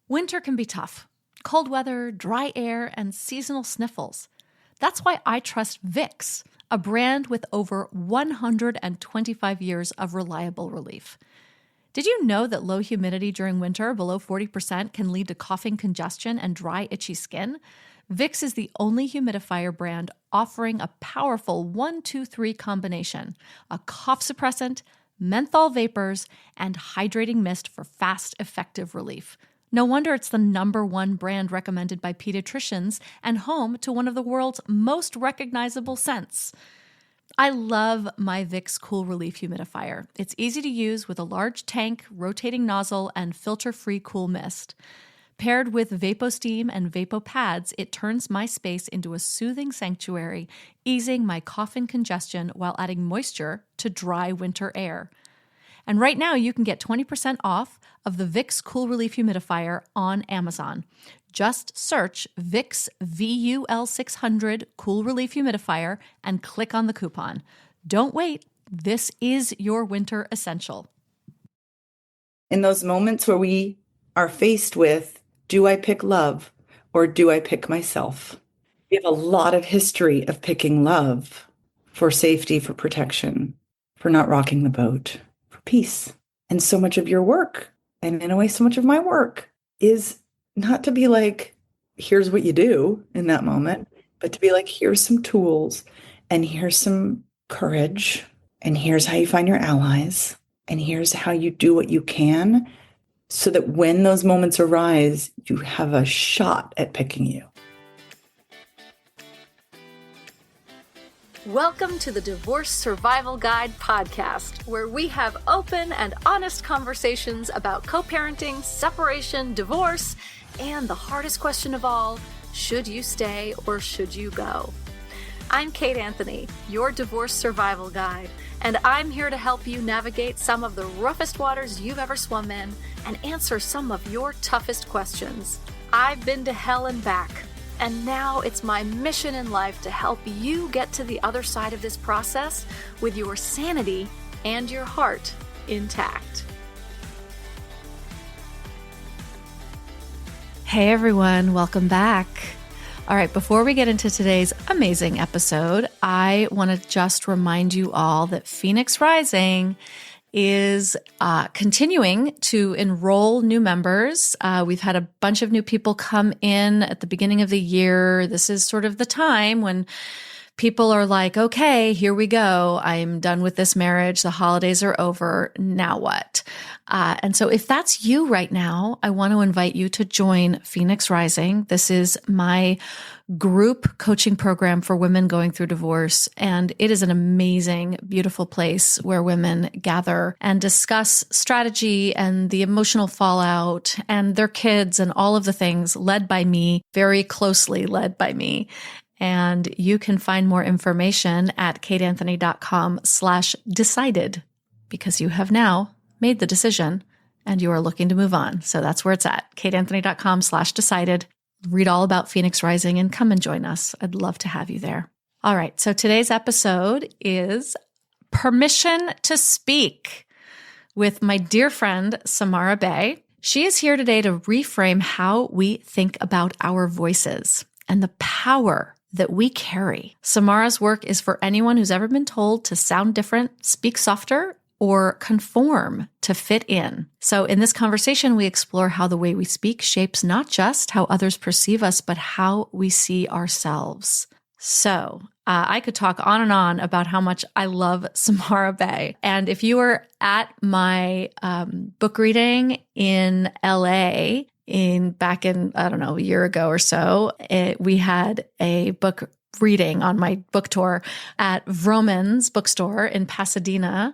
Winter can be tough. Cold weather, dry air, and seasonal sniffles. That's why I trust Vicks, a brand with over 125 years of reliable relief. Did you know that low humidity during winter, below 40%, can lead to coughing, congestion, and dry, itchy skin? Vicks is the only humidifier brand offering a powerful 1-2-3 combination: a cough suppressant, menthol vapors, and hydrating mist for fast, effective relief. No wonder it's the #1 brand recommended by pediatricians and home to one of the world's most recognizable scents. I love my Vicks Cool Relief Humidifier. It's easy to use with a large tank, rotating nozzle, and filter-free cool mist. Paired with VapoSteam and VapoPads, it turns my space into a soothing sanctuary, easing my cough and congestion while adding moisture to dry winter air. And right now, you can get 20% off of the Vicks Cool Relief Humidifier on Amazon. Just search Vicks VUL600 Cool Relief Humidifier and click on the coupon. Don't wait. This is your winter essential. In those moments where we are faced with, do I pick love or do I pick myself? We have a lot of history of picking love for safety, for protection, for not rocking the boat, for peace. And so much of your work, and in a way, so much of my work, is not to be like, here's what you do in that moment, but to be like, here's some tools, and here's some courage, and here's how you find your allies, and here's how you do what you can, so that when those moments arise, you have a shot at picking you. Welcome to the Divorce Survival Guide podcast, where we have open and honest conversations about co-parenting, separation, divorce, and the hardest question of all, should you stay or should you go? I'm Kate Anthony, your divorce survival guide, and I'm here to help you navigate some of the roughest waters you've ever swum in and answer some of your toughest questions. I've been to hell and back, and now it's my mission in life to help you get to the other side of this process with your sanity and your heart intact. Hey everyone, welcome back. All right, before we get into today's amazing episode, I want to just remind you all that Phoenix Rising is continuing to enroll new members. We've had a bunch of new people come in at the beginning of the year. This is sort of the time when people are like, okay, here we go. I'm done with this marriage. The holidays are over. Now what? And so if that's you right now, I want to invite you to join Phoenix Rising. This is my group coaching program for women going through divorce. And it is an amazing, beautiful place where women gather and discuss strategy and the emotional fallout and their kids and all of the things, led by me, very closely led by me. And you can find more information at kateanthony.com/decided, because you have now made the decision and you are looking to move on. So that's where it's at, kateanthony.com/decided. Read all about Phoenix Rising and come and join us. I'd love to have you there. All right. So today's episode is Permission to Speak with my dear friend, Samara Bay. She is here today to reframe how we think about our voices and the power that we carry. Samara's work is for anyone who's ever been told to sound different, speak softer, or conform to fit in. So in this conversation, we explore how the way we speak shapes not just how others perceive us, but how we see ourselves. So I could talk on and on about how much I love Samara Bay. And if you were at my book reading in LA back in, I don't know, a year ago or so, we had a book reading on my book tour at Vroman's bookstore in Pasadena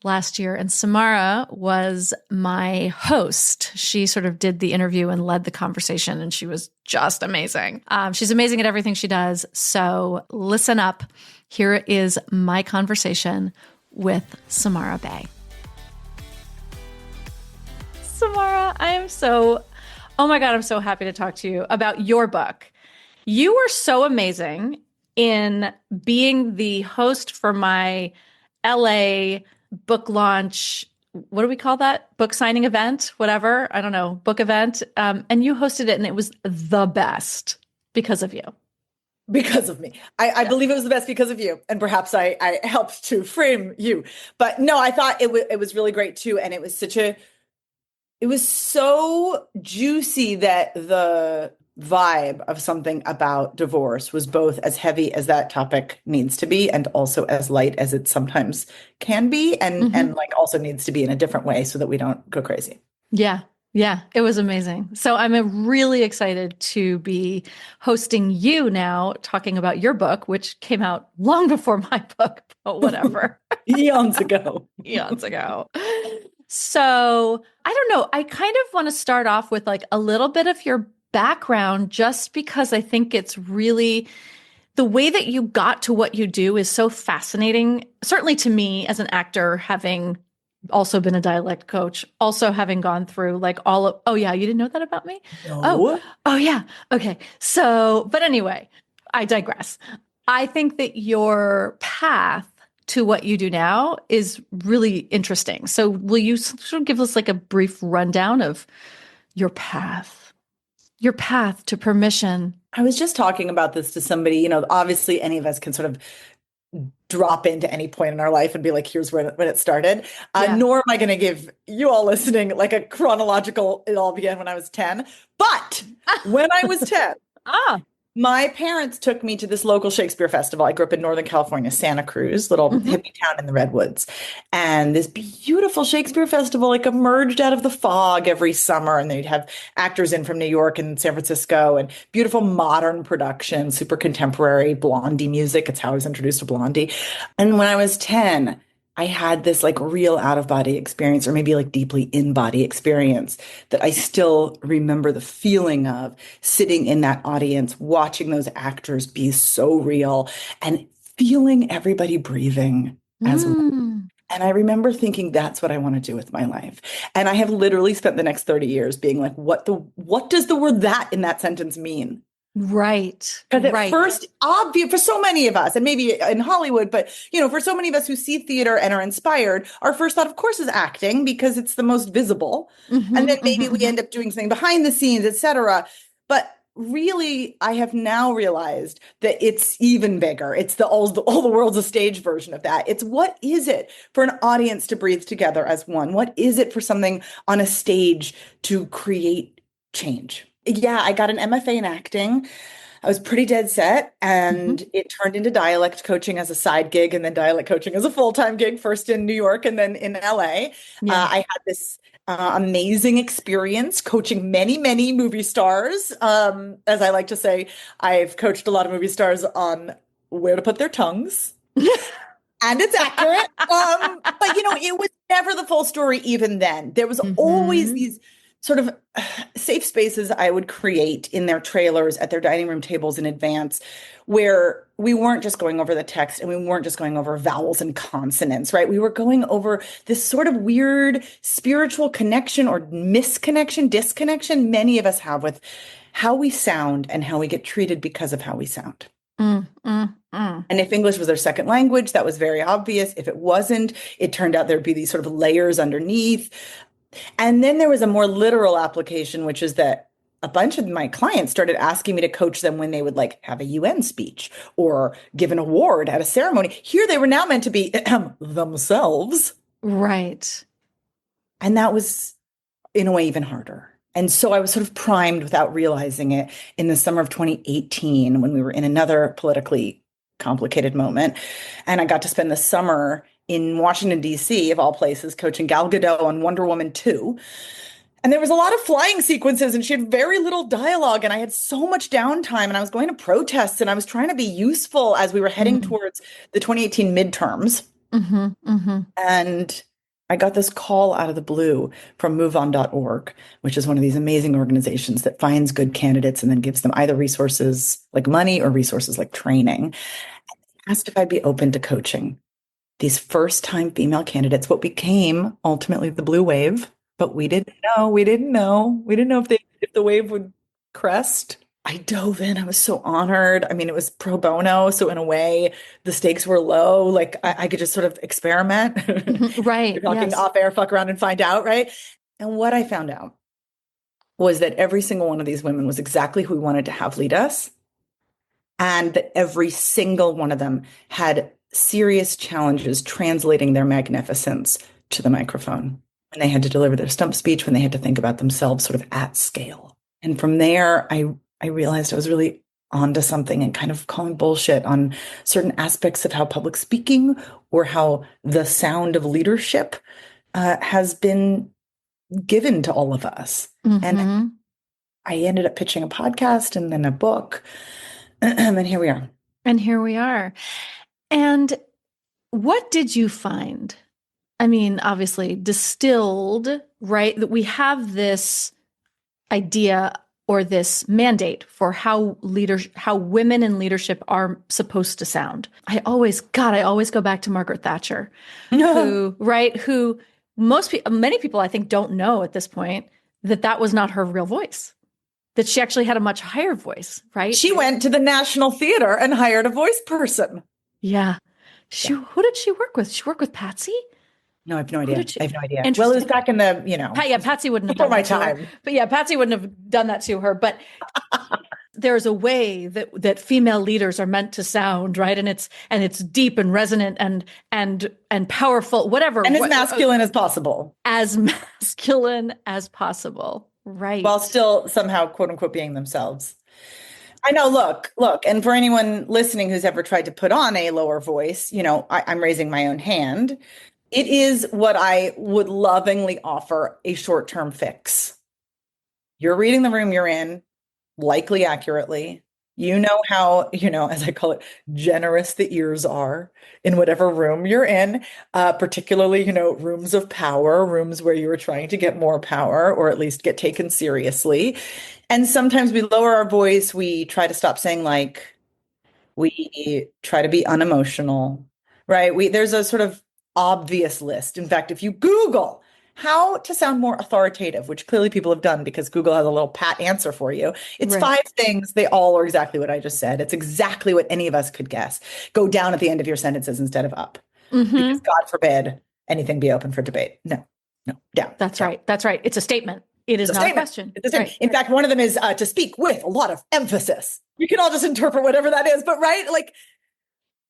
last year. And Samara was my host. She sort of did the interview and led the conversation, and she was just amazing. She's amazing at everything she does. So listen up. Here is my conversation with Samara Bay. Samara, I'm so happy to talk to you about your book. You were so amazing in being the host for my LA book launch what do we call that? Book signing event, whatever. I don't know, book event. And you hosted it and it was the best because of you. Because of me. I Yeah. believe it was the best because of you. And perhaps I helped to frame you. But no, I thought it was really great too. And it was so juicy that the vibe of something about divorce was both as heavy as that topic needs to be and also as light as it sometimes can be and Hmm. like also needs to be in a different way so that we don't go crazy. Yeah. Yeah. It was amazing. So I'm really excited to be hosting you now, talking about your book, which came out long before my book, but whatever. Eons ago. Eons ago. So I don't know. I kind of want to start off with like a little bit of your background, just because I think it's really the way that you got to what you do is so fascinating. Certainly to me as an actor, having also been a dialect coach, also having gone through like all of, oh yeah, you didn't know that about me? Oh, No. oh yeah. Okay. So, but anyway, I digress. I think that your path to what you do now is really interesting. So, will you sort of give us like a brief rundown of your path, your path to permission? I was just talking about this to somebody, obviously any of us can sort of drop into any point in our life and be like, here's when it started. Yeah. Nor am I going to give you all listening like a chronological, it all began when I was 10. But when I was 10, Ah. my parents took me to this local Shakespeare festival. I grew up in Northern California, Santa Cruz, little Hmm. hippie town in the Redwoods. And this beautiful Shakespeare festival like emerged out of the fog every summer. And they'd have actors in from New York and San Francisco and beautiful modern production, super contemporary Blondie music. It's how I was introduced to Blondie. And when I was 10, I had this like real out of body experience, or maybe like deeply in body experience that I still remember the feeling of sitting in that audience, watching those actors be so real and feeling everybody breathing as one. Mm. And I remember thinking that's what I want to do with my life. And I have literally spent the next 30 years being like, what does the word that in that sentence mean? Right. Because at Right. first, obvious for so many of us, and maybe in Hollywood, but for so many of us who see theater and are inspired, our first thought, of course, is acting because it's the most visible. And Hmm. then maybe we Hmm. end up doing something behind the scenes, etc. But really, I have now realized that it's even bigger. It's all the world's a stage version of that. It's what is it for an audience to breathe together as one? What is it for something on a stage to create change? Yeah, I got an MFA in acting. I was pretty dead set, Hmm. and it turned into dialect coaching as a side gig and then dialect coaching as a full-time gig, first in New York and then in LA. Yeah. I had this amazing experience coaching many, many movie stars. As I like to say, I've coached a lot of movie stars on where to put their tongues. And it's accurate. But it was never the full story even then. There was always Hmm. these sort of safe spaces I would create in their trailers at their dining room tables in advance where we weren't just going over the text and we weren't just going over vowels and consonants, right? We were going over this sort of weird spiritual connection or misconnection, disconnection many of us have with how we sound and how we get treated because of how we sound. Mm, mm, mm. And if English was their second language, that was very obvious. If it wasn't, it turned out there'd be these sort of layers underneath. And then there was a more literal application, which is that a bunch of my clients started asking me to coach them when they would like have a UN speech or give an award at a ceremony. Here they were now meant to be themselves. Right. And that was in a way even harder. And so I was sort of primed without realizing it in the summer of 2018 when we were in another politically complicated moment. And I got to spend the summer in Washington, D.C., of all places, coaching Gal Gadot on Wonder Woman 2. And there was a lot of flying sequences, and she had very little dialogue. And I had so much downtime, and I was going to protests, and I was trying to be useful as we were heading Mm. towards the 2018 midterms. Hmm. Hmm. And I got this call out of the blue from moveon.org, which is one of these amazing organizations that finds good candidates and then gives them either resources like money or resources like training. Asked if I'd be open to coaching these first time female candidates, what became ultimately the blue wave. But we didn't know. We didn't know. We didn't know if the wave would crest. I dove in. I was so honored. I mean, it was pro bono. So in a way, the stakes were low. Like I could just sort of experiment. Mhm. You're Right. talking Yes. off air, fuck around and find out, right? And what I found out was that every single one of these women was exactly who we wanted to have lead us. And that every single one of them had serious challenges translating their magnificence to the microphone. When they had to deliver their stump speech, when they had to think about themselves sort of at scale. And from there, I realized I was really onto something and kind of calling bullshit on certain aspects of how public speaking or how the sound of leadership has been given to all of us. And Hmm. I ended up pitching a podcast and then a book. And here we are. And here we are. And what did you find? I mean, obviously, distilled, right? That we have this idea or this mandate for how women in leadership are supposed to sound. I always go back to Margaret Thatcher, who, right, who many people I think don't know at this point that that was not her real voice, that she actually had a much higher voice, right? She went to the National Theater and hired a voice person. Yeah. Yeah. Who did she work with? She worked with Patsy? No, I have no Who idea. did she? I have no idea. Well, it was Interesting. back in the, you know, Yeah, Patsy wouldn't have before done my that to her. time. But yeah, Patsy wouldn't have done that to her. But there's a way that female leaders are meant to sound, right? And it's deep and resonant and powerful, whatever, And as masculine as possible, as masculine as possible. while Right. still somehow, quote unquote, being themselves. I know, look, and for anyone listening who's ever tried to put on a lower voice, you know, I'm raising my own hand. It is what I would lovingly offer a short-term fix. You're reading the room you're in, likely accurately. You know how, you know, as I call it, generous the ears are in whatever room you're in, particularly, you know, rooms of power, rooms where you are trying to get more power or at least get taken seriously. And sometimes we lower our voice. We try to stop saying like, we try to be unemotional, right? There's a sort of obvious list. In fact, if you Google how to sound more authoritative, which clearly people have done because Google has a little pat answer for you, it's Right. 5 things. They all are exactly what I just said. It's exactly what any of us could guess. Go down at the end of your sentences instead of up, because Mm-hmm. God forbid anything be open for debate. No, no, down, That's down. right. That's right. It's a statement. It It's is a not a statement. question. It's a statement. Right. In fact, one of them is to speak with a lot of emphasis. You can all just interpret whatever that is, but right, like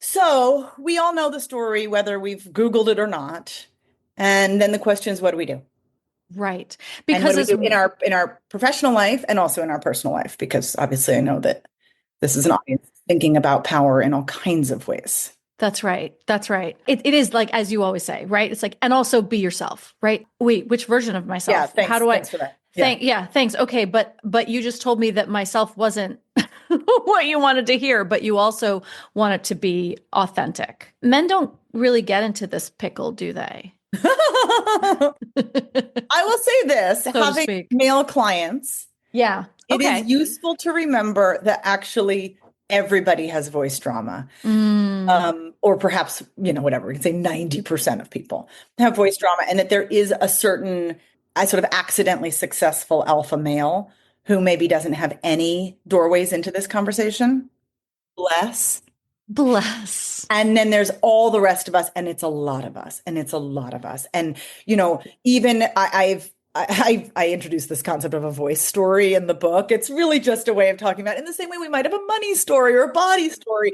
so we all know the story, whether we've Googled it or not. And then the question is, what do we do? Right. And what Because do we as do in our professional life and also in our personal life? Because obviously I know that this is an audience thinking about power in all kinds of ways. That's right. That's right. It is like, as you always say, right? It's like, and also be yourself, right? Wait, which version of Yeah, myself? How thanks. do I Thanks for that. Yeah. yeah, thanks. Okay. But you just told me that myself wasn't what you wanted to hear, but you also want it to be authentic. Men don't really get into this pickle, do they? I will say this, So to having speak. male clients, Yeah. it is Okay. useful to remember that actually everybody has voice drama. Mm, Or perhaps, you know, whatever, we can say 90% of people have voice drama, and that there is a certain, I sort of accidentally successful alpha male who maybe doesn't have any doorways into this conversation. Bless. bless. And then there's all the rest of us, and it's a lot of us, and it's a lot of us. And, you know, even I introduced this concept of a voice story in the book. It's really just a way of talking about, in the same way we might have a money story or a body story.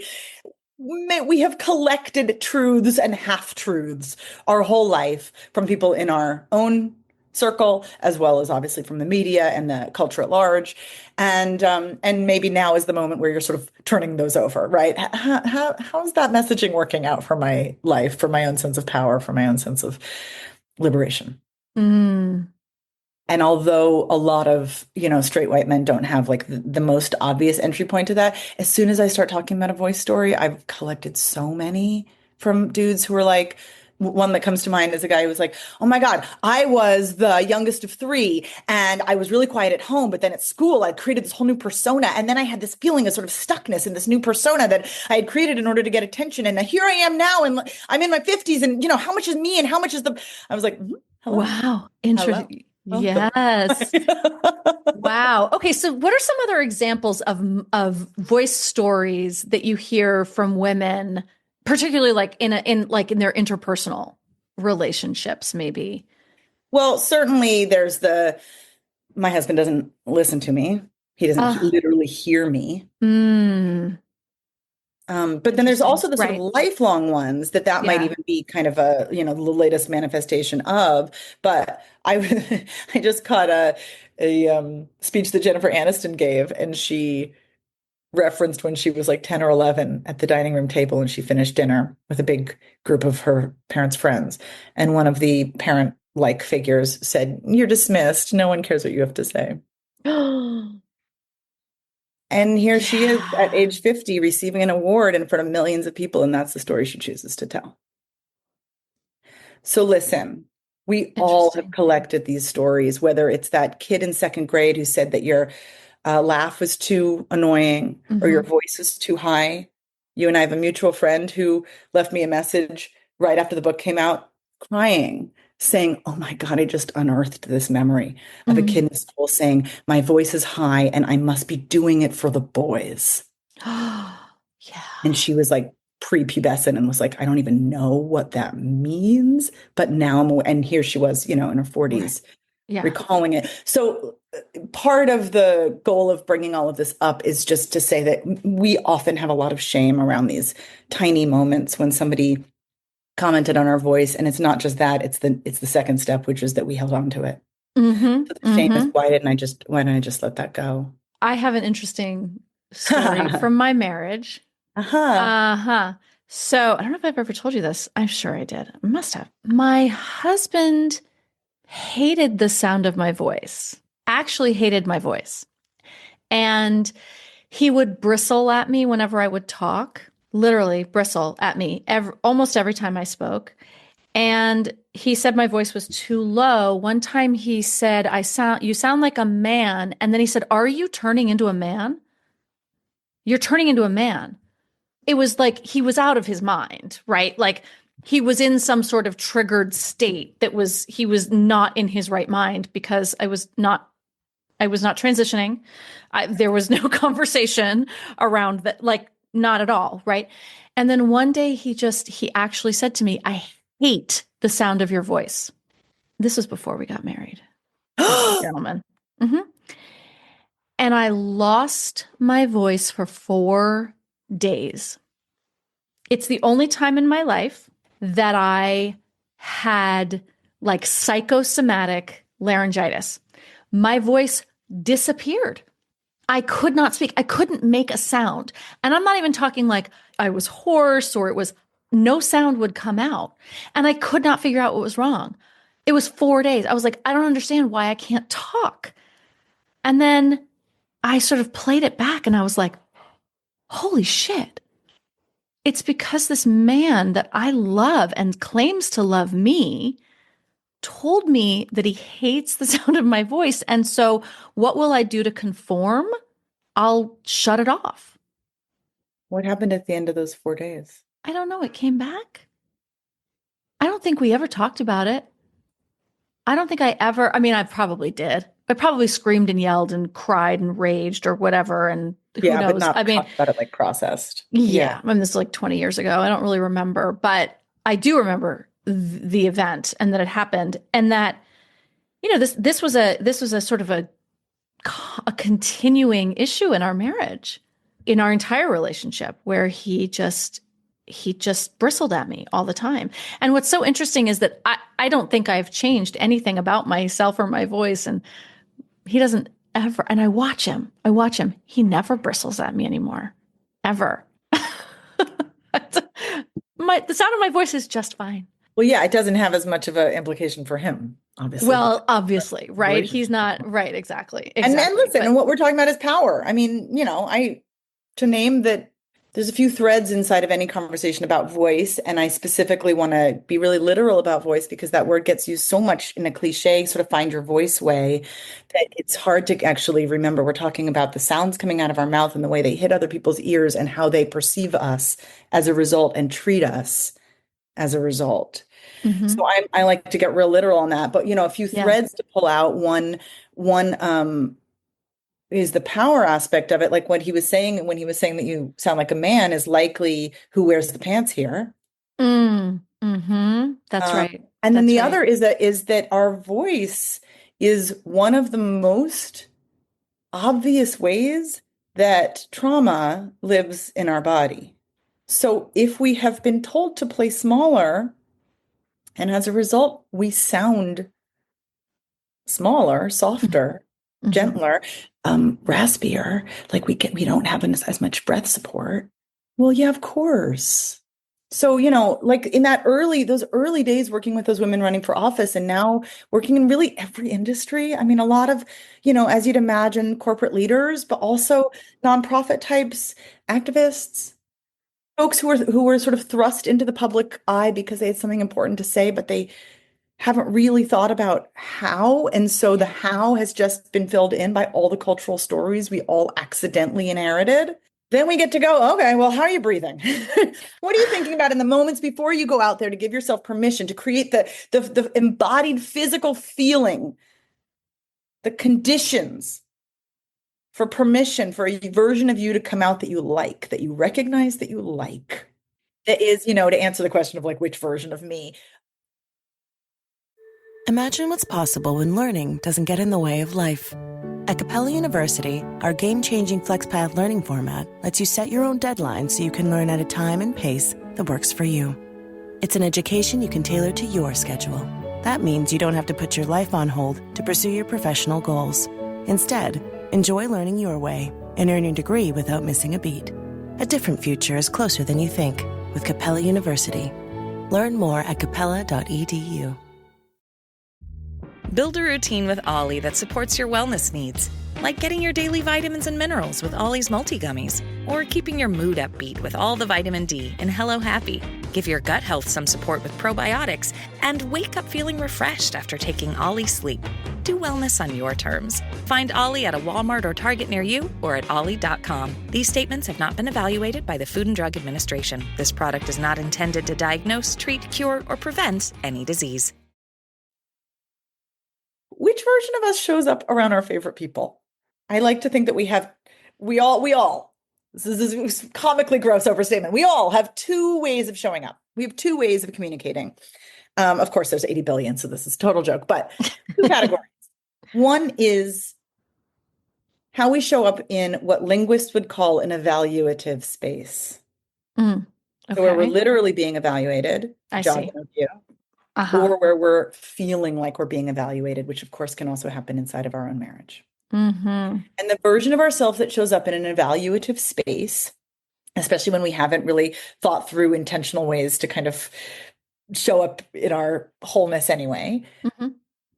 We have collected truths and half truths our whole life from people in our own circle, as well as obviously from the media and the culture at large. And maybe now is the moment where you're sort of turning those over, right? How's that messaging working out for my life, for my own sense of power, for my own sense of liberation? Mm, And although a lot of, you know, straight white men don't have like the most obvious entry point to that, as soon as I start talking about a voice story, I've collected so many from dudes who are like, one that comes to mind is a guy who was like, oh my God, I was the youngest of three and I was really quiet at home, but then at school I created this whole new persona. And then I had this feeling of sort of stuckness in this new persona that I had created in order to get attention. And here I am now and I'm in my 50s and, you know, how much is me and how much is the, I was like, hello, wow. hello. Interesting. Welcome. Yes. Wow. Okay, so what are some other examples of voice stories that you hear from women, particularly like in their interpersonal relationships, maybe? Well, certainly there's my husband doesn't listen to me. He doesn't Uh, literally hear me. mm, But then there's interesting. also the sort of Right. lifelong ones that might Yeah. even be kind of the latest manifestation of. But I just caught a speech that Jennifer Aniston gave, and she referenced when she was like 10 or 11 at the dining room table, and she finished dinner with a big group of her parents' friends. And one of the parent-like figures said, "You're dismissed. No one cares what you have to say." And here she is at Yeah. age 50 receiving an award in front of millions of people, and that's the story she chooses to tell. So listen, we all have Interesting. collected these stories, whether it's that kid in second grade who said that your laugh was too annoying or your Hmm. voice was too high. You and I have a mutual friend who left me a message right after the book came out, crying, saying, "Oh my God, I just unearthed this memory of a Hmm. kid in school saying, my voice is high and I must be doing it for the boys." And Yeah. she was like prepubescent and was like, "I don't even know what that means." But now and here she was, in her Right. 40s, Yeah. recalling it. So part of the goal of bringing all of this up is just to say that we often have a lot of shame around these tiny moments when somebody commented on our voice. And it's not just that, it's the second step, which is that we held on to it. Hmm. So the shame is, Hmm. why didn't I just let that go? I have an interesting story from my marriage. Aha. Uh-huh. So I don't know if I've ever told you this. I'm sure I did. I must have. My husband hated the sound of my voice, actually hated my voice. And he would bristle at me whenever I would talk, literally bristle at me almost every time I spoke. And he said my voice was too low. One time he said, you sound like a man. And then he said, "Are you turning into a man? You're turning into a man." It was like he was out of his mind, right? Like he was in some sort of triggered state he was not in his right mind because I was not transitioning. There was no conversation around that, like not at all, right? And then one day he actually said to me, "I hate the sound of your voice." This was before we got married, ladies and gentlemen. Hmm. And I lost my voice for 4 days. It's the only time in my life that I had like psychosomatic laryngitis. My voice disappeared. I could not speak. I couldn't make a sound. And I'm not even talking like I was hoarse or no sound would come out. And I could not figure out what was wrong. It was 4 days. I was like, I don't understand why I can't talk. And then I sort of played it back and I was like, holy shit. It's because this man that I love and claims to love me told me that he hates the sound of my voice. And so, what will I do to conform? I'll shut it off. What happened at the end of those 4 days? I don't know. It came back. I don't think we ever talked about it. I don't think I mean, I probably did. I probably screamed and yelled and cried and raged or whatever. And who Yeah, but knows? I not mean, talk about it like processed. Yeah. yeah, I mean, this is like 20 years ago. I don't really remember, but I do remember the event and that it happened and that, this was a sort of a continuing issue in our marriage, in our entire relationship, where he just bristled at me all the time. And what's so interesting is that I don't think I've changed anything about myself or my voice. And he doesn't ever, and I watch him. He never bristles at me anymore. Ever. The sound of my voice is just fine. Well, yeah, it doesn't have as much of an implication for him, obviously, because Well, obviously, the right? He's relationship. not right. Exactly. And Exactly. listen, and But what we're talking about is power. I mean, to name that there's a few threads inside of any conversation about voice, and I specifically want to be really literal about voice because that word gets used so much in a cliche, sort of find your voice way, that it's hard to actually remember. We're talking about the sounds coming out of our mouth and the way they hit other people's ears and how they perceive us as a result and treat us as a result. Mm-hmm. So I like to get real literal on that. But, a few Yeah. threads to pull out. One is the power aspect of it. Like what he was saying when he was saying that you sound like a man is likely who wears the pants here. Mm-hmm. That's Um, right. and then That's the right. other is that our voice is one of the most obvious ways that trauma lives in our body. So if we have been told to play smaller, and as a result, we sound smaller, softer, Mm-hmm. gentler, raspier, like we don't have as much breath support. Well, yeah, of course. So, like in those early days working with those women running for office and now working in really every industry. I mean, a lot of, as you'd imagine, corporate leaders, but also nonprofit types, activists, folks who were sort of thrust into the public eye because they had something important to say, but they haven't really thought about how. And so the Yeah. how has just been filled in by all the cultural stories we all accidentally inherited. Then we get to go, okay, well, how are you breathing? What are you thinking about in the moments before you go out there to give yourself permission to create the embodied physical feeling, the conditions for permission for a version of you to come out that you like, that you recognize that you like? That is, to answer the question of like, which version of me? Imagine what's possible when learning doesn't get in the way of life. At Capella University, our game-changing FlexPath learning format lets you set your own deadlines so you can learn at a time and pace that works for you. It's an education you can tailor to your schedule. That means you don't have to put your life on hold to pursue your professional goals. Instead, enjoy learning your way and earn your degree without missing a beat. A different future is closer than you think with Capella University. Learn more at capella.edu. Build a routine with Ollie that supports your wellness needs, like getting your daily vitamins and minerals with Ollie's multi-gummies, or keeping your mood upbeat with all the vitamin D in Hello Happy. Give your gut health some support with probiotics, and wake up feeling refreshed after taking Ollie Sleep. Do wellness on your terms. Find Ollie at a Walmart or Target near you or at ollie.com. These statements have not been evaluated by the Food and Drug Administration. This product is not intended to diagnose, treat, cure, or prevent any disease. Which version of us shows up around our favorite people? I like to think that we all, this is a comically gross overstatement. We all have two ways of showing up. We have two ways of communicating. Of course, there's 80 billion, so this is a total joke, but two categories. One is how we show up in what linguists would call an evaluative space. So where we're Okay. literally being evaluated, I job see. interview, Uh-huh. or where we're feeling like we're being evaluated, which of course can also happen inside of our own marriage. Mm-hmm. And the version of ourselves that shows up in an evaluative space, especially when we haven't really thought through intentional ways to kind of show up in our wholeness anyway, Mm-hmm.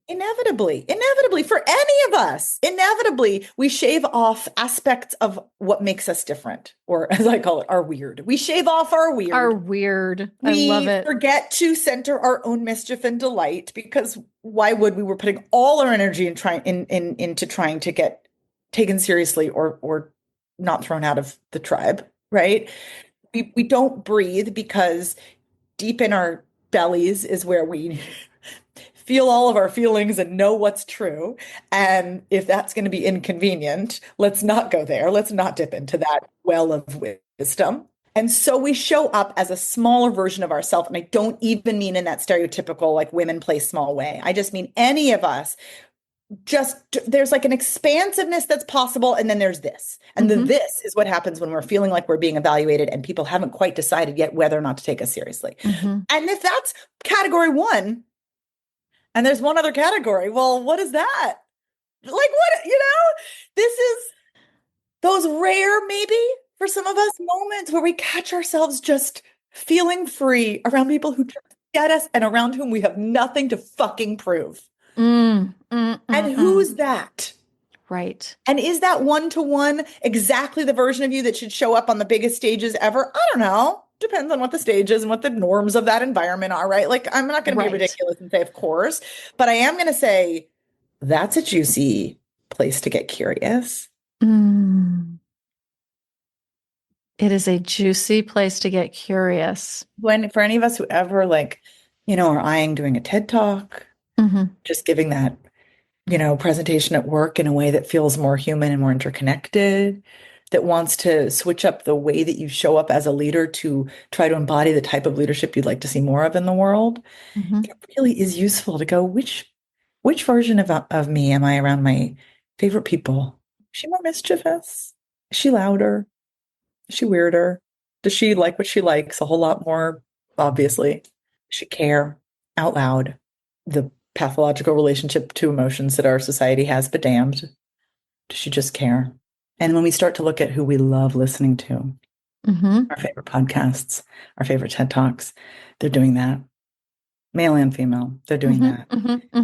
inevitably for any of us, inevitably, we shave off aspects of what makes us different, or as I call it, our weird. We shave off our Are weird. weird. I love We it. forget to center our own mischief and delight because why would we? We're putting all our energy into trying to get taken seriously or not thrown out of the tribe, right? We don't breathe because deep in our bellies is where we feel all of our feelings and know what's true. And if that's going to be inconvenient, let's not go there. Let's not dip into that well of wisdom. And so we show up as a smaller version of ourselves. And I don't even mean in that stereotypical, like women play small way. I just mean any of us, just there's like an expansiveness that's possible. And then there's this. And Mm-hmm. this is what happens when we're feeling like we're being evaluated and people haven't quite decided yet whether or not to take us seriously. Mm-hmm. And if that's category one, and there's one other category, well, what is that? Like, what, this is those rare, maybe for some of us, moments where we catch ourselves just feeling free around people who just get us and around whom we have nothing to fucking prove. Mm, mm, And mm, who's mm. that? Right. And is that one-to-one exactly the version of you that should show up on the biggest stages ever? I don't know. Depends on what the stage is and what the norms of that environment are, right? Like, I'm not going to be Right. ridiculous and say, of course, but I am going to say that's a juicy place to get curious. Mm. It is a juicy place to get curious. When for any of us who ever like, or eyeing doing a TED Talk, just giving that, presentation at work in a way that feels more human and more interconnected, that wants to switch up the way that you show up as a leader to try to embody the type of leadership you'd like to see more of in the world. It really is useful to go, which version of me am I around my favorite people? Is she more mischievous? Is she louder? Is she weirder? Does she like what she likes a whole lot more, obviously? Does she care out loud? The pathological relationship to emotions that our society has, but damned. Does she just care? And when we start to look at who we love listening to, our favorite podcasts, our favorite TED Talks, they're doing that. Male and female, they're doing that.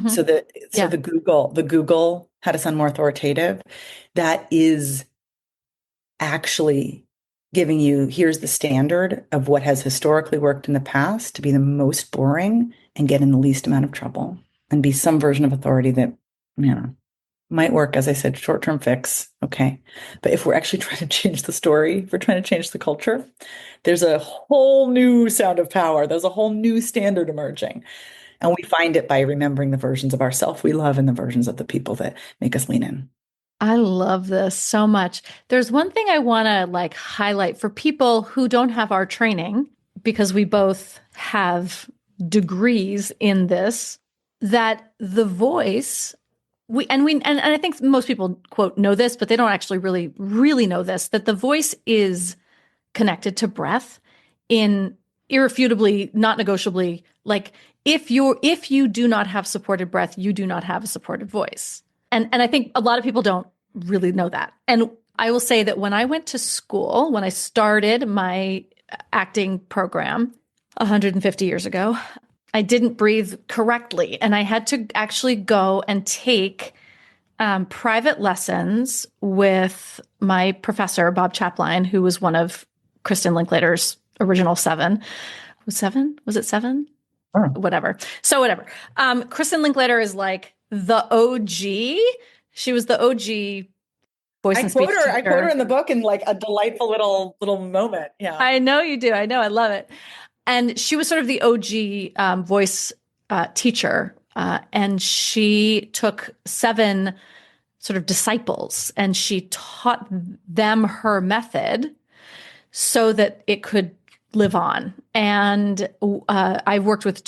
So the Google how to sound more authoritative, that is actually giving you, here's the standard of what has historically worked in the past to be the most boring and get in the least amount of trouble and be some version of authority that, might work, as I said, short-term fix. Okay. But if we're actually trying to change the story, if we're trying to change the culture, there's a whole new sound of power. There's a whole new standard emerging. And we find it by remembering the versions of ourselves we love and the versions of the people that make us lean in. I love this so much. There's one thing I want to highlight for people who don't have our training, because we both have degrees in this, that the voice, and I think most people quote know this, but they don't actually really know this, that the voice is connected to breath in irrefutably, not negotiably. Like if you do not have supported breath, you do not have a supported voice. And I think a lot of people don't really know that. And I will say that when I went to school, when I started my acting program 150 years ago, I didn't breathe correctly. And I had to actually go and take private lessons with my professor, Bob Chapline, who was one of Kristen Linklater's original seven. Was it seven? Sure. Whatever. So whatever. Kristen Linklater is like the OG. She was the OG voice and speech teacher. I quote her in the book in like a delightful little moment. Yeah. I know you do. I know. I love it. And she was sort of the OG voice teacher. And she took 7 sort of disciples and she taught them her method so that it could live on. And I worked with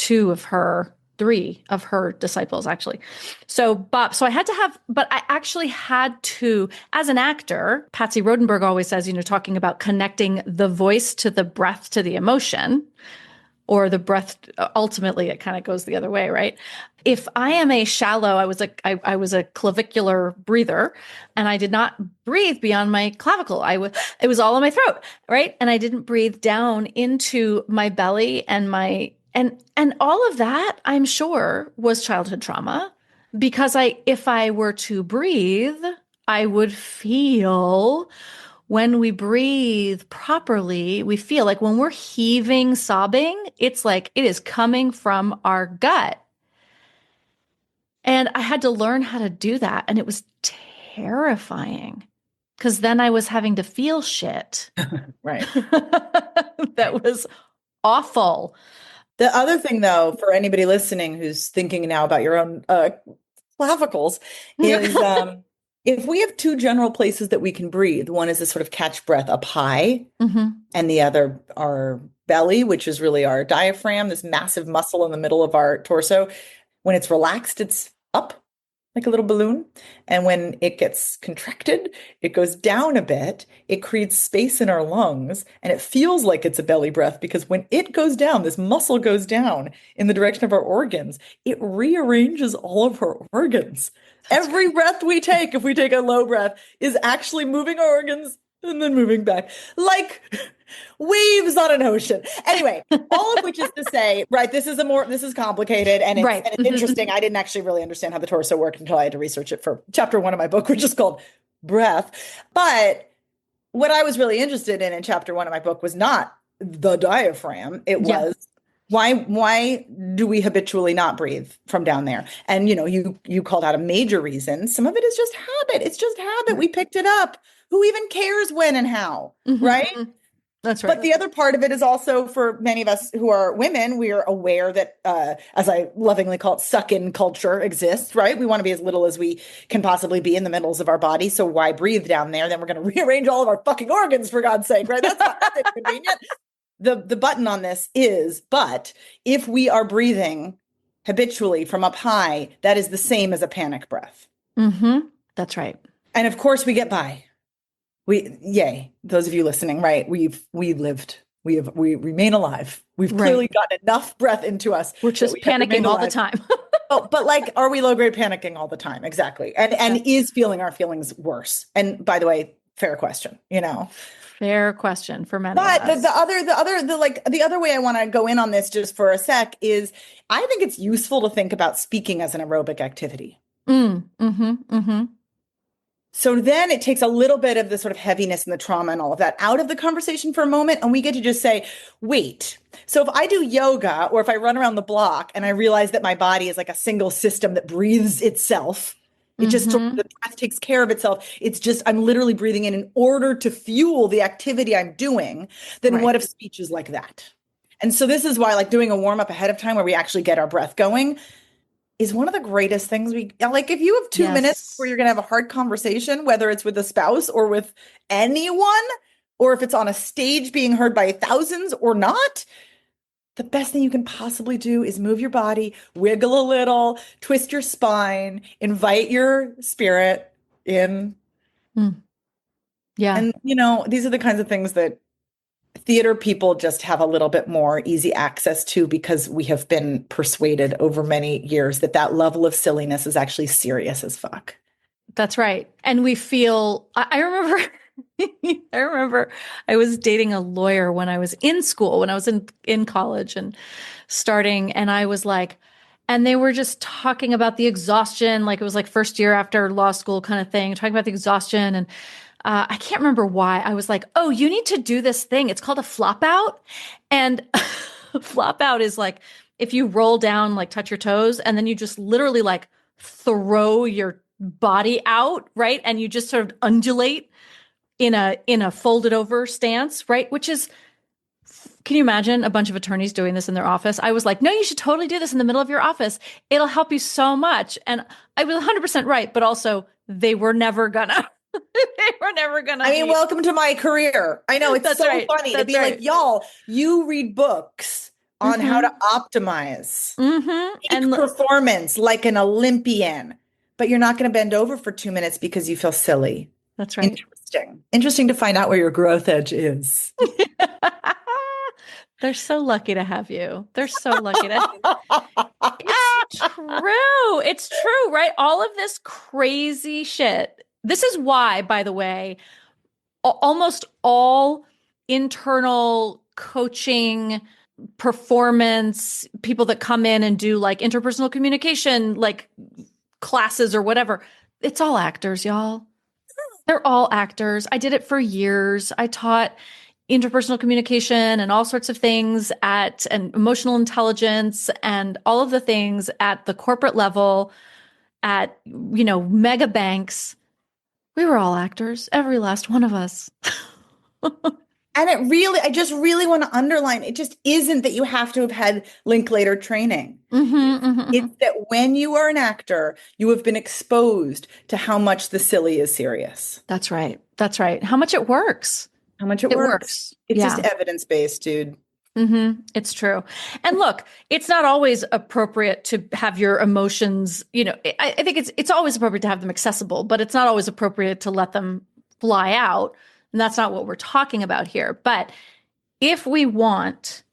3 of her disciples, actually. So I had to have, but I actually had to, as an actor, Patsy Rodenberg always says, talking about connecting the voice to the breath to the emotion, or the breath, ultimately it kind of goes the other way, right? If I am a shallow, I was a clavicular breather, and I did not breathe beyond my clavicle. It was all in my throat, right? And I didn't breathe down into my belly and and all of that, I'm sure, was childhood trauma, because if I were to breathe, I would feel. When we breathe properly, we feel like when we're heaving, sobbing, it's like it is coming from our gut. And I had to learn how to do that. And it was terrifying because then I was having to feel shit. Right. That was awful. The other thing, though, for anybody listening who's thinking now about your own clavicles, is if we have 2 general places that we can breathe, one is this sort of catch breath up high, and the other our belly, which is really our diaphragm, this massive muscle in the middle of our torso. When it's relaxed, it's up like a little balloon. And when it gets contracted, it goes down a bit. It creates space in our lungs, and it feels like it's a belly breath because when it goes down, this muscle goes down in the direction of our organs. It rearranges all of our organs. Every breath we take, if we take a low breath, is actually moving our organs and then moving back like waves on an ocean. Anyway, all of which is to say, right, this is complicated and it's interesting. I didn't actually really understand how the torso worked until I had to research it for chapter 1 of my book, which is called Breath. But what I was really interested in chapter 1 of my book was not the diaphragm. It was why do we habitually not breathe from down there? And you called out a major reason. Some of it is just habit. It's just habit. We picked it up. Who even cares when and how, right? That's right. But the other part of it is also for many of us who are women, we are aware that, as I lovingly call it, suck-in culture exists, right? We want to be as little as we can possibly be in the middles of our body. So why breathe down there? Then we're going to rearrange all of our fucking organs, for God's sake, right? That's inconvenient. The button on this is, but if we are breathing habitually from up high, that is the same as a panic breath. That's right. And of course we get by. Yay, those of you listening, right? We lived. We remain alive. We've clearly gotten enough breath into us. We're just panicking all the time. Oh, but like, are we low grade panicking all the time? Exactly. And is feeling our feelings worse? And by the way, fair question, Fair question for many But of us. the other way I want to go in on this just for a sec is I think it's useful to think about speaking as an aerobic activity. So then it takes a little bit of the sort of heaviness and the trauma and all of that out of the conversation for a moment. And we get to just say, wait, so if I do yoga or if I run around the block and I realize that my body is like a single system that breathes itself, it just the breath takes care of itself. It's just I'm literally breathing in order to fuel the activity I'm doing. Then what if speech is like that? And so this is why like doing a warm up ahead of time where we actually get our breath going is one of the greatest things we like. If you have 2 minutes where you're going to have a hard conversation, whether it's with a spouse or with anyone, or if it's on a stage being heard by thousands or not, the best thing you can possibly do is move your body, wiggle a little, twist your spine, invite your spirit in. Yeah. And, these are the kinds of things that theater people just have a little bit more easy access to because we have been persuaded over many years that level of silliness is actually serious as fuck. That's right. And we feel, I remember, I remember I was dating a lawyer when I was in school, when I was in college and starting, and I was like, and they were just talking about the exhaustion, like it was like first year after law school kind of thing, talking about the exhaustion. And I can't remember why. I was like, oh, you need to do this thing. It's called a flop out. And flop out is like if you roll down, like touch your toes, and then you just literally like throw your body out, right? And you just sort of undulate in a folded over stance, right? Which is, can you imagine a bunch of attorneys doing this in their office? I was like, no, you should totally do this in the middle of your office. It'll help you so much. And I was 100% right, but also they were never gonna. They were never gonna. I mean, welcome to my career. I know it's so funny to be like, y'all, you read books on how to optimize and performance like an Olympian, but you're not going to bend over for 2 minutes because you feel silly. That's right. Interesting to find out where your growth edge is. They're so lucky to have you. They're so lucky to have you. It's true. It's true, right? All of this crazy shit. This is why, by the way, almost all internal coaching, performance, people that come in and do like interpersonal communication, like classes or whatever, it's all actors, y'all. They're all actors. I did it for years. I taught interpersonal communication and all sorts of things and emotional intelligence and all of the things at the corporate level, at, mega banks. We were all actors, every last one of us. And I just really want to underline, it just isn't that you have to have had Linklater training. It's that when you are an actor, you have been exposed to how much the silly is serious. That's right. That's right. How much it works. How much it works. It's just evidence-based, dude. It's true. And look, it's not always appropriate to have your emotions, I think it's always appropriate to have them accessible, but it's not always appropriate to let them fly out. And that's not what we're talking about here. But if we want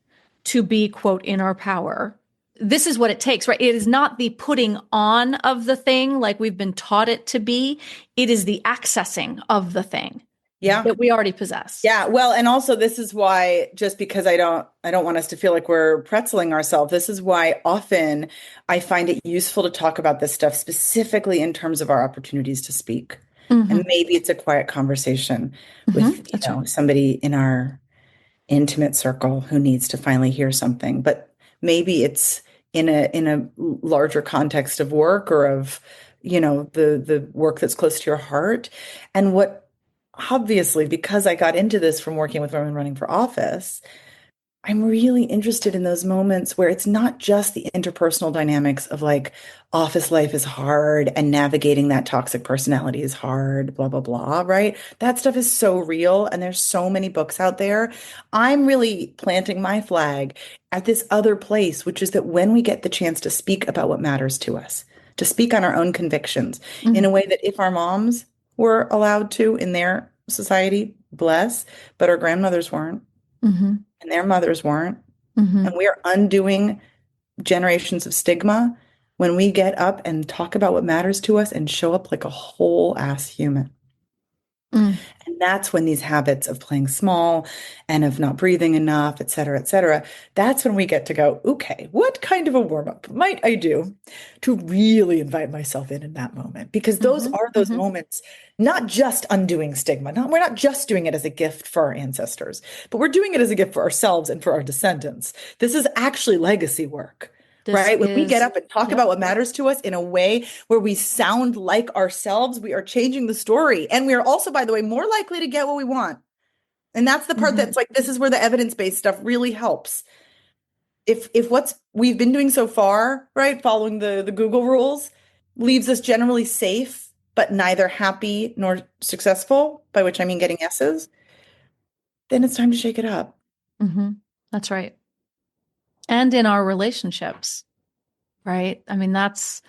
to be, quote, in our power, this is what it takes, right? It is not the putting on of the thing like we've been taught it to be. It is the accessing of the thing. That we already possess. Yeah. Well, and also this is why, just because I don't want us to feel like we're pretzeling ourselves. This is why often I find it useful to talk about this stuff specifically in terms of our opportunities to speak. And maybe it's a quiet conversation with somebody in our intimate circle who needs to finally hear something. But maybe it's in a larger context of work or of, the work that's close to your heart. And what obviously, because I got into this from working with women running for office, I'm really interested in those moments where it's not just the interpersonal dynamics of like office life is hard and navigating that toxic personality is hard, blah, blah, blah, right? That stuff is so real. And there's so many books out there. I'm really planting my flag at this other place, which is that when we get the chance to speak about what matters to us, to speak on our own convictions in a way that if our moms were allowed to in their society, bless, but our grandmothers weren't Mm-hmm. and their mothers weren't. Mm-hmm. And we are undoing generations of stigma when we get up and talk about what matters to us and show up like a whole ass human. Mm. And that's when these habits of playing small and of not breathing enough, et cetera, that's when we get to go, okay, what kind of a warm up might I do to really invite myself in that moment? Because those Mm-hmm. are those Mm-hmm. moments, not just undoing stigma. We're not just doing it as a gift for our ancestors, but we're doing it as a gift for ourselves and for our descendants. This is actually legacy work. This Right? When we get is, up and talk yep. about what matters to us in a way where we sound like ourselves, we are changing the story. And we are also, by the way, more likely to get what we want. And that's the part Mm-hmm. that's like, this is where the evidence-based stuff really helps. If what's we've been doing so far, right, following the Google rules, leaves us generally safe, but neither happy nor successful, by which I mean getting S's, then it's time to shake it up. Mm-hmm. That's right. And in our relationships, right? I mean, that's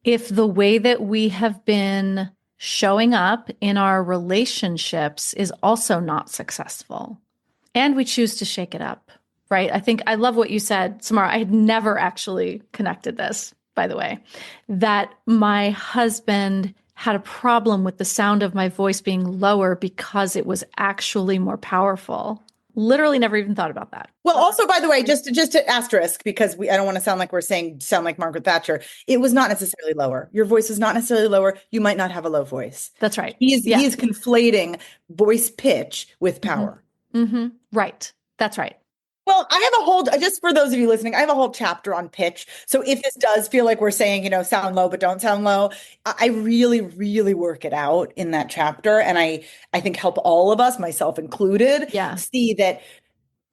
if the way that we have been showing up in our relationships is also not successful and we choose to shake it up, right? I think I love what you said, Samara. I had never actually connected this, by the way, that my husband had a problem with the sound of my voice being lower because it was actually more powerful. Literally never even thought about that. Well, also, by the way, just to asterisk, because I don't want to sound like we're saying sound like Margaret Thatcher. It was not necessarily lower. Your voice is not necessarily lower. You might not have a low voice. That's right. He's conflating voice pitch with power. Mm-hmm. Right. That's right. Well, I have a whole, just for those of you listening, I have a whole chapter on pitch. So if this does feel like we're saying, sound low, but don't sound low, I really, really work it out in that chapter. And I think help all of us, myself included, see that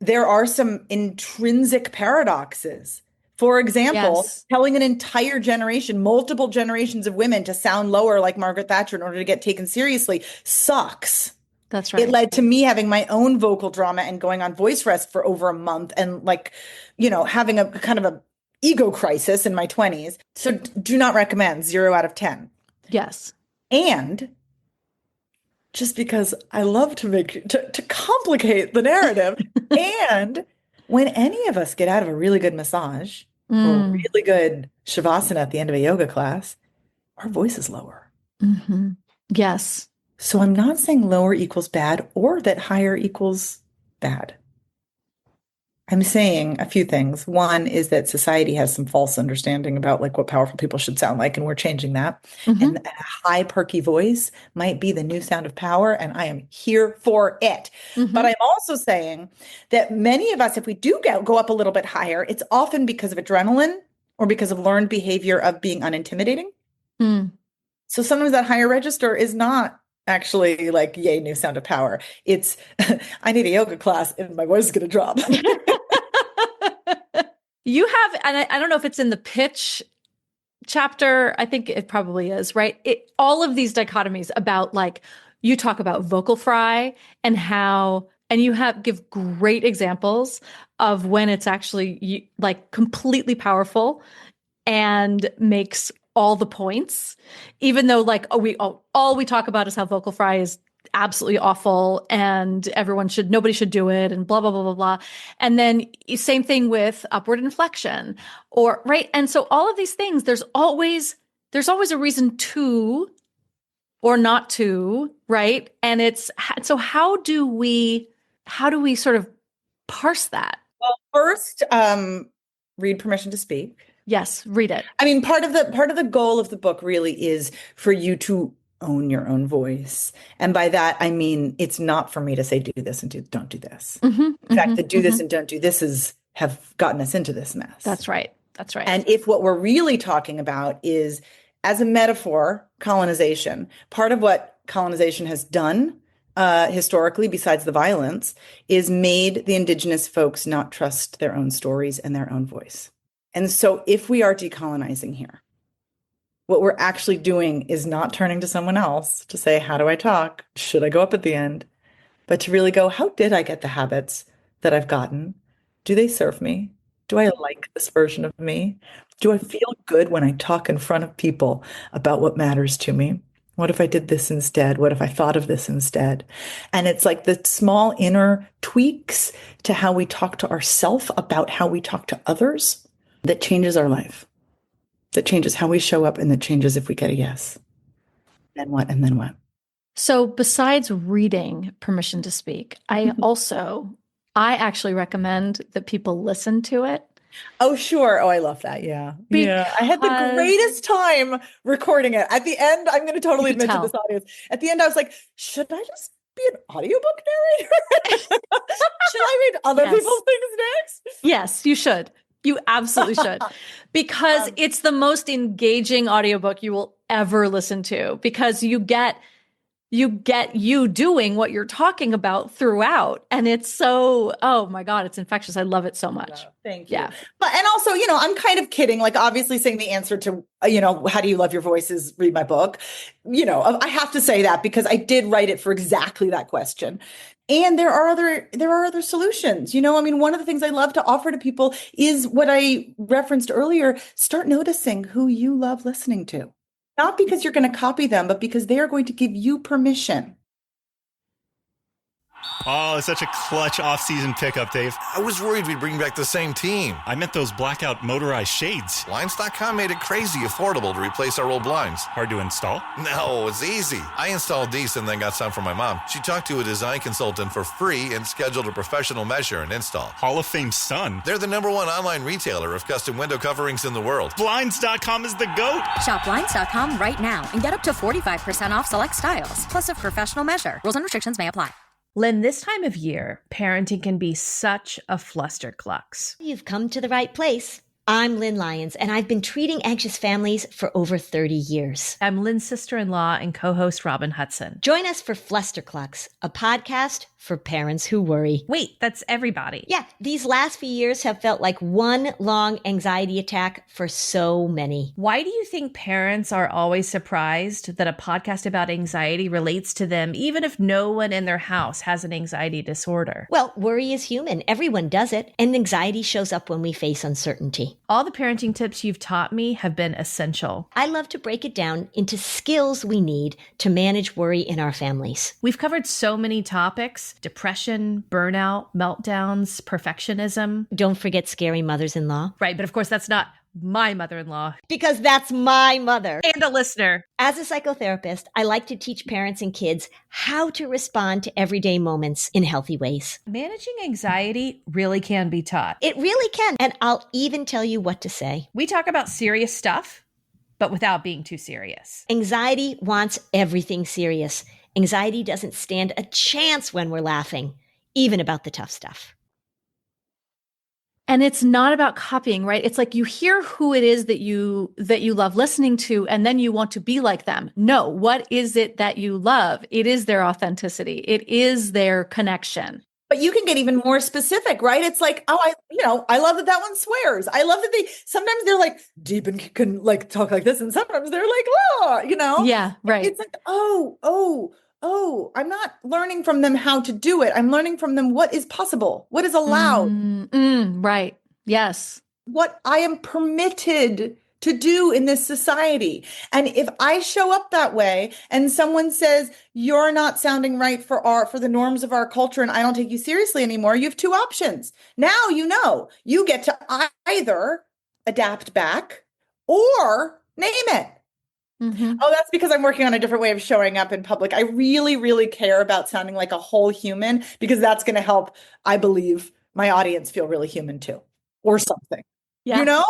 there are some intrinsic paradoxes. For example, telling an entire generation, multiple generations of women to sound lower like Margaret Thatcher in order to get taken seriously sucks. That's right. It led to me having my own vocal drama and going on voice rest for over a month and having a kind of a ego crisis in my 20s. So do not recommend, 0 out of 10. Yes. And just because I love to complicate the narrative. And when any of us get out of a really good massage or a really good shavasana at the end of a yoga class, our voice is lower. Mm-hmm. Yes. So I'm not saying lower equals bad or that higher equals bad. I'm saying a few things. One is that society has some false understanding about like what powerful people should sound like, and we're changing that. Mm-hmm. And a high, perky voice might be the new sound of power, and I am here for it. Mm-hmm. But I'm also saying that many of us, if we do go up a little bit higher, it's often because of adrenaline or because of learned behavior of being unintimidating. Mm. So sometimes that higher register is not actually like, yay, new sound of power. It's, I need a yoga class and my voice is going to drop. You have, and I don't know if it's in the pitch chapter. I think it probably is, right? All of these dichotomies about like, you talk about vocal fry and how, and you give great examples of when it's actually like completely powerful and makes all the points, even though like all we talk about is how vocal fry is absolutely awful and nobody should do it and blah, blah, blah, blah, blah. And then same thing with upward inflection or right. And so all of these things, there's always a reason to or not to, right? And so how do we sort of parse that? Well, first, read Permission to Speak. Yes, read it. I mean, part of the goal of the book really is for you to own your own voice. And by that, I mean, it's not for me to say, do this and don't do this. Mm-hmm, in fact, the do this and don't do this have gotten us into this mess. That's right. That's right. And if what we're really talking about is, as a metaphor, colonization, part of what colonization has done historically, besides the violence, is made the Indigenous folks not trust their own stories and their own voice. And so if we are decolonizing here, what we're actually doing is not turning to someone else to say, how do I talk? Should I go up at the end? But to really go, how did I get the habits that I've gotten? Do they serve me? Do I like this version of me? Do I feel good when I talk in front of people about what matters to me? What if I did this instead? What if I thought of this instead? And it's like the small inner tweaks to how we talk to ourselves about how we talk to others that changes our life, that changes how we show up, and that changes if we get a yes. Then what? And then what? So besides reading Permission to Speak, I actually recommend that people listen to it. Oh, sure. Oh, I love that. Yeah. Yeah. I had the greatest time recording it. At the end, I'm going to totally admit to this audience. At the end, I was like, should I just be an audiobook narrator? Should I read other people's things next? Yes, you should. You absolutely should. Because it's the most engaging audiobook you will ever listen to, because you get you doing what you're talking about throughout. And it's so, oh my God, it's infectious. I love it so much. Thank you. Yeah. But, and also, I'm kind of kidding, like obviously saying the answer to, how do you love your voice is read my book. I have to say that because I did write it for exactly that question. And there are other solutions. One of the things I love to offer to people is what I referenced earlier. Start noticing who you love listening to. Not because you're going to copy them, but because they are going to give you permission. Oh, it's such a clutch off-season pickup, Dave. I was worried we'd bring back the same team. I meant those blackout motorized shades. Blinds.com made it crazy affordable to replace our old blinds. Hard to install? No, it's easy. I installed these and then got some for my mom. She talked to a design consultant for free and scheduled a professional measure and install. Hall of Fame son. They're the #1 online retailer of custom window coverings in the world. Blinds.com is the GOAT. Shop Blinds.com right now and get up to 45% off select styles, plus a professional measure. Rules and restrictions may apply. Lynn, this time of year, parenting can be such a flusterclux. You've come to the right place. I'm Lynn Lyons, and I've been treating anxious families for over 30 years. I'm Lynn's sister-in-law and co-host Robin Hudson. Join us for Flusterclux, a podcast for parents who worry. Wait, that's everybody. Yeah, these last few years have felt like one long anxiety attack for so many. Why do you think parents are always surprised that a podcast about anxiety relates to them, even if no one in their house has an anxiety disorder? Well, worry is human. Everyone does it, and anxiety shows up when we face uncertainty. All the parenting tips you've taught me have been essential. I love to break it down into skills we need to manage worry in our families. We've covered so many topics: depression, burnout, meltdowns, perfectionism. Don't forget scary mothers-in-law. Right, but of course that's not my mother-in-law. Because that's my mother. And a listener. As a psychotherapist, I like to teach parents and kids how to respond to everyday moments in healthy ways. Managing anxiety really can be taught. It really can. And I'll even tell you what to say. We talk about serious stuff, but without being too serious. Anxiety wants everything serious. Anxiety doesn't stand a chance when we're laughing, even about the tough stuff. And it's not about copying, right? It's like you hear who it is that you love listening to, and then you want to be like them. No, what is it that you love? It is their authenticity. It is their connection. But you can get even more specific, right? It's like, I love that one swears. I love that sometimes they're like deep and can like talk like this. And sometimes they're like, Yeah, right. It's like, I'm not learning from them how to do it. I'm learning from them what is possible, what is allowed. Right. Yes. What I am permitted to do in this society. And if I show up that way and someone says, you're not sounding right for the norms of our culture and I don't take you seriously anymore, you have two options. Now, you get to either adapt back or name it. Mm-hmm. Oh, that's because I'm working on a different way of showing up in public. I really, really care about sounding like a whole human because that's going to help, I believe, my audience feel really human too, or something. Yeah.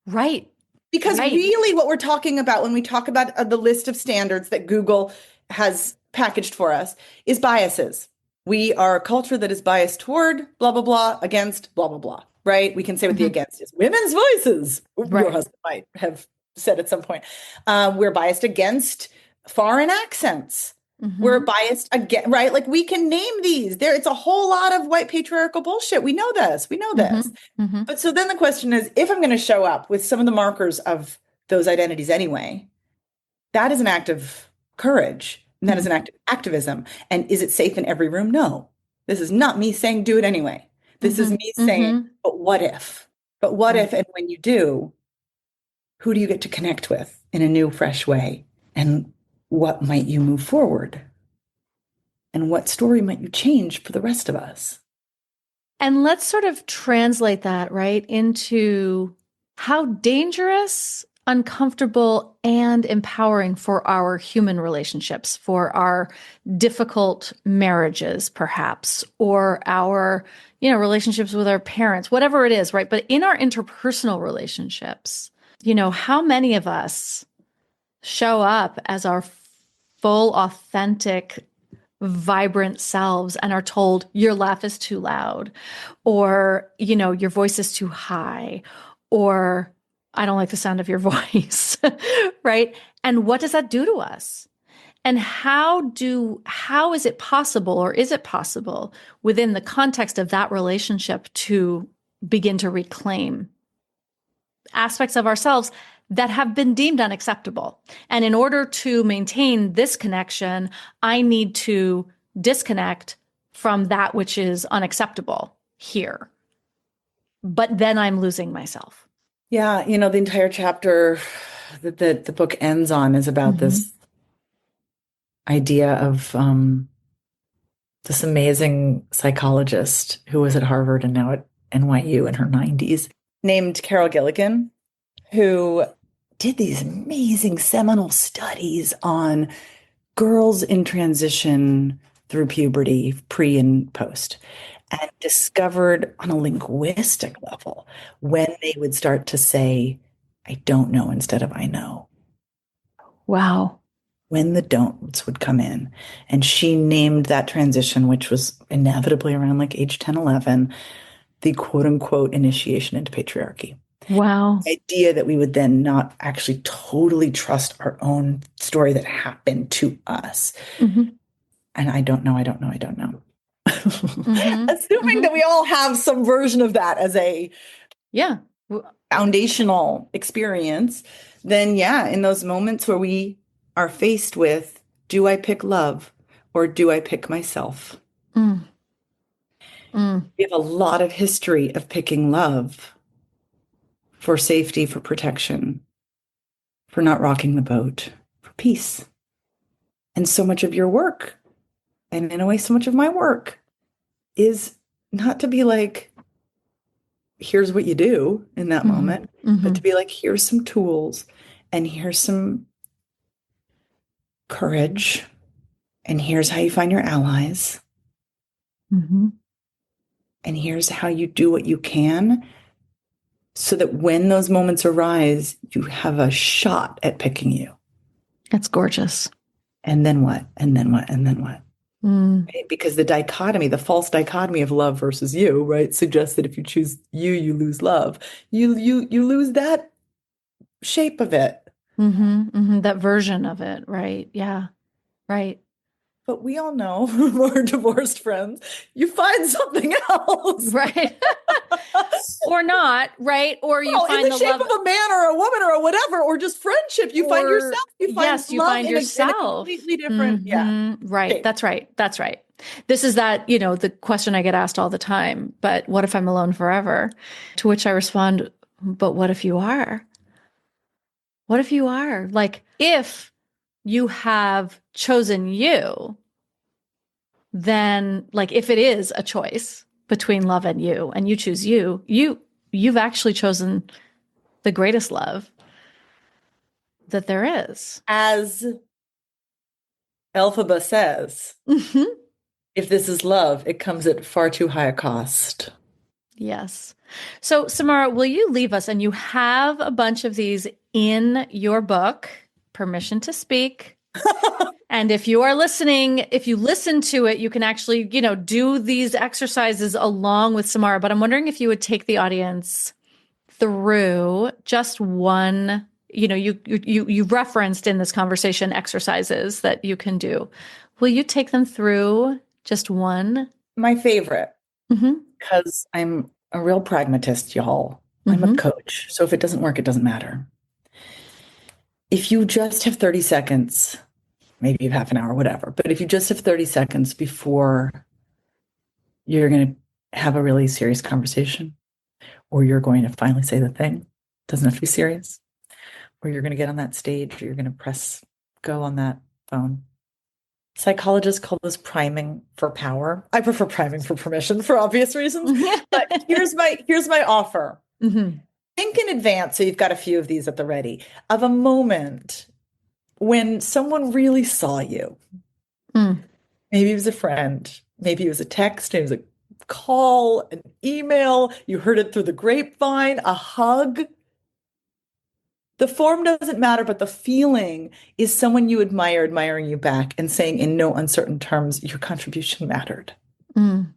Right. Because really what we're talking about when we talk about the list of standards that Google has packaged for us is biases. We are a culture that is biased toward blah, blah, blah, against blah, blah, blah, right? We can say what the against is. Women's voices. Right. Your husband might have said at some point. We're biased against foreign accents. We're biased again, right? Like we can name these. It's a whole lot of white patriarchal bullshit. We know this. We know this. But so then the question is, if I'm going to show up with some of the markers of those identities anyway, that is an act of courage. And that is an act of activism. And is it safe in every room? No. This is not me saying do it anyway. This is me saying, but what if? But what if, and when you do, who do you get to connect with in a new, fresh way? And what might you move forward? And what story might you change for the rest of us? And let's sort of translate that, right, into how dangerous, uncomfortable, and empowering for our human relationships, for our difficult marriages, perhaps, or our, relationships with our parents, whatever it is, right? But in our interpersonal relationships, how many of us show up as our full, authentic, vibrant selves and are told your laugh is too loud, or, your voice is too high, or I don't like the sound of your voice, right? And what does that do to us? And how is it possible, or is it possible within the context of that relationship to begin to reclaim aspects of ourselves that have been deemed unacceptable? And in order to maintain this connection, I need to disconnect from that which is unacceptable here. But then I'm losing myself. Yeah, the entire chapter that the book ends on is about this idea of this amazing psychologist who was at Harvard and now at NYU in her 90s, named Carol Gilligan, who did these amazing seminal studies on girls in transition through puberty, pre and post, and discovered on a linguistic level when they would start to say, I don't know instead of I know. Wow. When the don'ts would come in. And she named that transition, which was inevitably around like age 10, 11, the quote unquote initiation into patriarchy. Wow. The idea that we would then not actually totally trust our own story that happened to us. And I don't know. Assuming that we all have some version of that as a foundational experience, then in those moments where we are faced with, do I pick love or do I pick myself? We have a lot of history of picking love for safety, for protection, for not rocking the boat, for peace. And so much of your work, and in a way, so much of my work, is not to be like, here's what you do in that moment, but to be like, here's some tools and here's some courage and here's how you find your allies. And here's how you do what you can so that when those moments arise, you have a shot at picking you. That's gorgeous. And then what? And then what? And then what? Right? Because the dichotomy, the false dichotomy of love versus you, right, suggests that if you choose you lose love. You lose that shape of it. That version of it, right? Yeah, right. But we all know from our divorced friends, you find something else. Right. Or not, right? Or you find in the shape love of a man or a woman or whatever, or just friendship. You find yourself. You find you love find in a yourself. completely different. Right. shape. That's right. That's right. This is that, the question I get asked all the time, but what if I'm alone forever? To which I respond, but what if you are? What if you are? Like, if you have chosen you, then, like, if it is a choice between love and you choose you've actually chosen the greatest love that there is. As Elphaba says, if this is love, it comes at far too high a cost. Yes. So, Samara, will you leave us? And you have a bunch of these in your book, Permission to Speak. And if you are listening, if you listen to it, you can actually, do these exercises along with Samara. But I'm wondering if you would take the audience through just one, you referenced in this conversation exercises that you can do. Will you take them through just one? My favorite, Mm-hmm. because I'm a real pragmatist, y'all. I'm a coach. So if it doesn't work, it doesn't matter. If you just have 30 seconds, maybe you have half an hour, whatever, but if you just have 30 seconds before you're going to have a really serious conversation, or you're going to finally say the thing, doesn't have to be serious, or you're going to get on that stage, or you're going to press go on that phone. Psychologists call this priming for power. I prefer priming for permission for obvious reasons. But here's my offer. Mm-hmm. Think in advance, so you've got a few of these at the ready, of a moment when someone really saw you. Maybe it was a friend, maybe it was a text, maybe it was a call, an email, you heard it through the grapevine, a hug. The form doesn't matter, but the feeling is someone you admire admiring you back and saying in no uncertain terms, your contribution mattered. And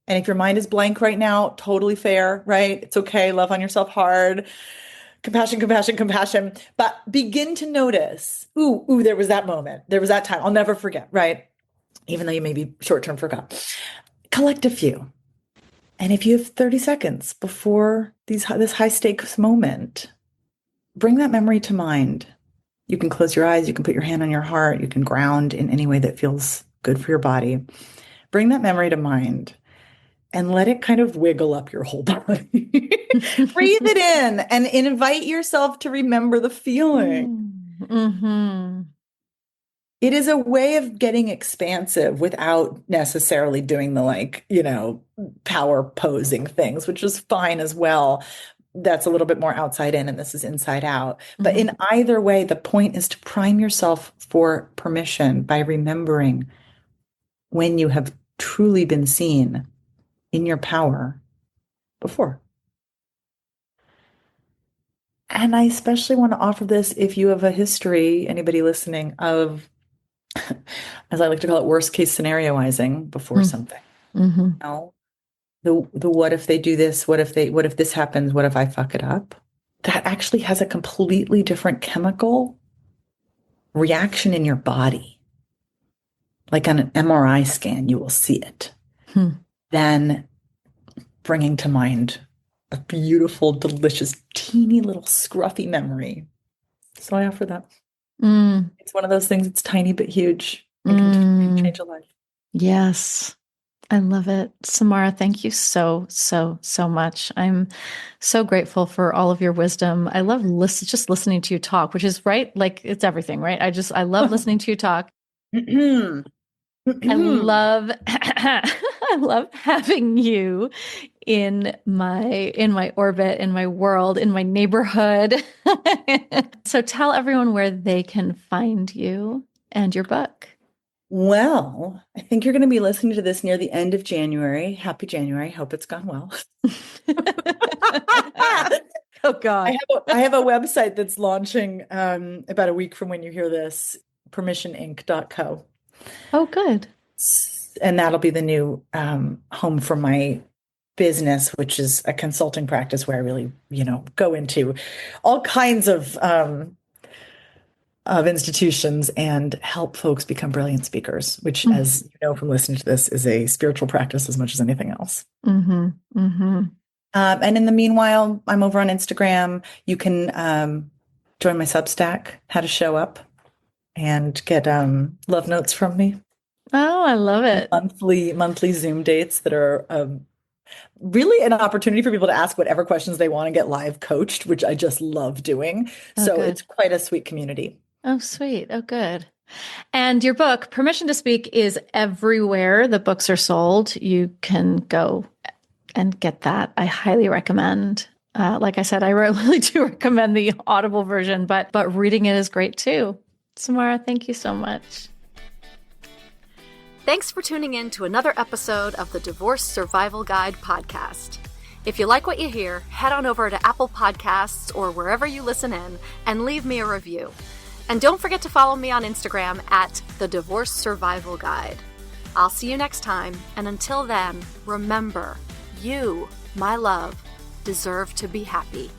if your mind is blank right now, totally fair, right? It's okay. Love on yourself hard. Compassion, compassion, compassion. But begin to notice, ooh, there was that moment. There was that time. I'll never forget, right? Even though you maybe short-term forgot. Collect a few. And if you have 30 seconds before this high stakes moment, bring that memory to mind. You can close your eyes. You can put your hand on your heart. You can ground in any way that feels good for your body. Bring that memory to mind and let it kind of wiggle up your whole body. Breathe it in and invite yourself to remember the feeling. Mm-hmm. It is a way of getting expansive without necessarily doing the power posing things, which is fine as well. That's a little bit more outside in, and this is inside out. But in either way, the point is to prime yourself for permission by remembering when you have truly been seen in your power before. And I especially want to offer this if you have a history, anybody listening, of, as I like to call it, worst case scenarioizing before something. Mm-hmm. No. The what if they do this? What if this happens? What if I fuck it up? That actually has a completely different chemical reaction in your body. Like on an MRI scan, you will see it. Than bringing to mind a beautiful, delicious, teeny little scruffy memory. So I offer that. It's one of those things, it's tiny but huge. It can change a life. Yes. I love it. Samara, thank you so, so, so much. I'm so grateful for all of your wisdom. I love just listening to you talk, which is right. Like it's everything, right? I love listening to you talk. I love having you in my orbit, in my world, in my neighborhood. So tell everyone where they can find you and your book. Well, I think you're going to be listening to this near the end of January. Happy January. Hope it's gone well. Oh God. I have a website that's launching about a week from when you hear this, permissioninc.co. Oh, good. And that'll be the new home for my business, which is a consulting practice where I really, go into all kinds of institutions and help folks become brilliant speakers, which, as you know from listening to this, is a spiritual practice as much as anything else. And in the meanwhile, I'm over on Instagram. You can join my Substack, How to Show Up, and get love notes from me. Oh, I love it. Monthly Zoom dates that are really an opportunity for people to ask whatever questions they want and get live coached, which I just love doing. So good. It's quite a sweet community. Oh, sweet. Oh, good. And your book, Permission to Speak, is everywhere the books are sold. You can go and get that. I highly recommend. Like I said, I really do recommend the Audible version, but reading it is great too. Samara, thank you so much. Thanks for tuning in to another episode of the Divorce Survival Guide podcast. If you like what you hear, head on over to Apple Podcasts or wherever you listen in and leave me a review. And don't forget to follow me on Instagram at the Divorce Survival Guide. I'll see you next time, and until then, remember, you, my love, deserve to be happy.